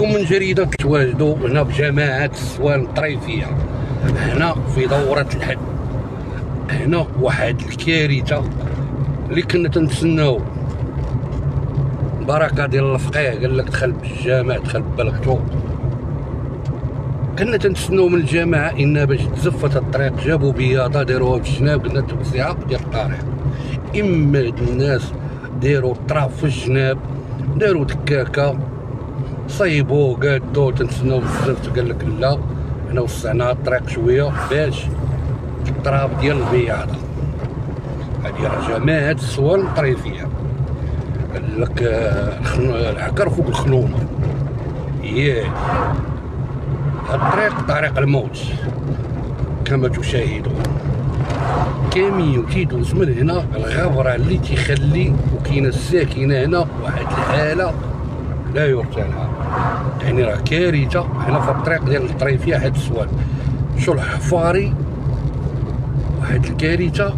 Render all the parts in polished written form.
عليكم من جريدة تواجدوا هنا بجماعة السوان الطريفية، هنا في دورة الحد. هنا واحد الكارثة اللي كنا تنتسناو. بركة ديال الفقيه قال لك دخل بالجامع دخل ببلغتو. كنا تنتسناو من الجماعة إن باش تزفت الطريق جابوا بياضة داروها بالجناب، قلنا توسعة ديال الطريق. إما هاد الناس داروا الطراف في الجناب، داروا دكاكة، صيبوا قادو تنتسناو بزاف. قال لك لا، حنا وسعنا الطريق شوية باش الطراب ديال البياضة. هادي راه جماعة السوان الطريفية. قال لك العكر فوق الخنومة. ياه، هاد الطريق طريق الموت كما تشاهدون. كاميو تيدوز من هنا، الغبرة اللي تيخلي وكاينة الساكنة هنا واحد الحالة لا يرثى لها. يعني راه كارثة هنا في الطريق ديال الطريفية حد السوان. شو الحفاري، واحد الكارثة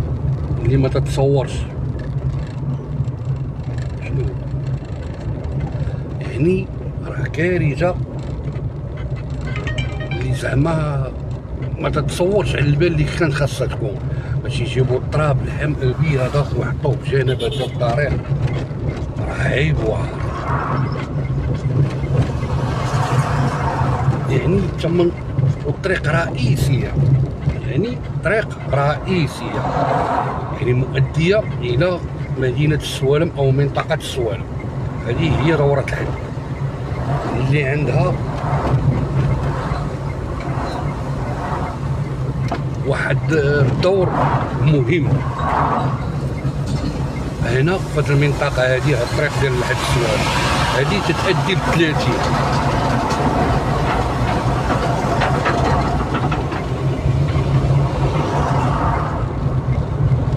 اللي ما تتصورش. شنو يعني راه كارثة اللي زعما ما تتصورش على البال اللي كان خاصها تكون. باش يجيبوا التراب البياضة ويحطوه بجانب هاد الطريق، راه عيب واعر. يعني تمن الطريق رئيسية، يعني طريق رئيسية، يعني مؤدية إلى مدينة السوالم أو منطقة السوالم. هذه هي دورة الحد اللي عندها واحد الدور مهم هنا في هذه المنطقة. هذه الطريق ديال الحد السوالم هذه تتأدي ب30.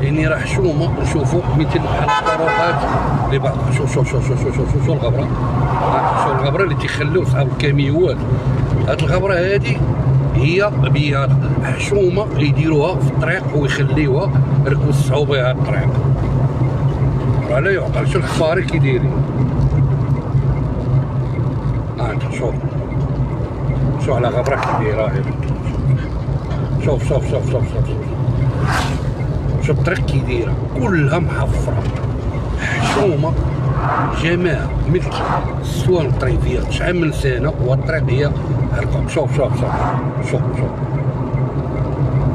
يعني راه حشومه. نشوفوا مثل بحال الطرقات اللي بعض. شو الغبره، شو الغبره اللي تيخليو صحاب الكاميوات. هاد الغبره هادي هي بياض حشومه يديروها في الطريق ويخليوها يوسعوا بها الطريق. راه لا يعقل. شو الحفاري كيدايرين. شوف على غبره كيدايره. شوف شوف الطريق كي دايره كلها محفره حشومه. جماعه مثل السوان الطريفيه شحال من سنه والطريق هي هكا. شوف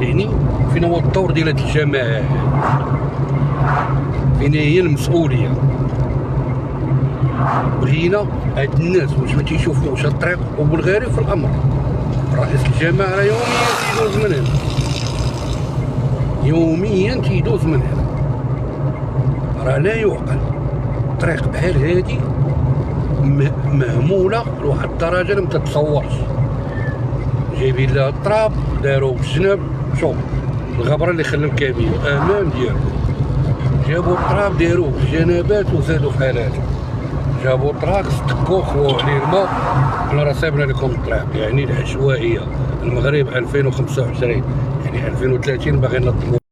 يعني فين هو الدور ديال هاد الجماعه، فين هي المسؤوليه. بغينا هاد الناس واش ما تيشوفوش الطريق وبالغريب في الامر. رئيس الجماعه راه يوميا تيدوز من هنا، يوميا تيدوز من هنا. راه لا يعقل. طريق بحال هادي مهموله لواحد الدرجه اللي متتصورش. جايبين لها التراب داروه بالجناب. شوف الغبره اللي خلى الكاميو امام ديالو، جابوا التراب داروه بالجنابات وزادوا في حالاتها. جابوا التراك استكوه خواو عليه الماء. حنا راه سايبنا لكم الطريق. يعني العشوائيه. المغرب 2025 يعني 2030 باغي نطلبوا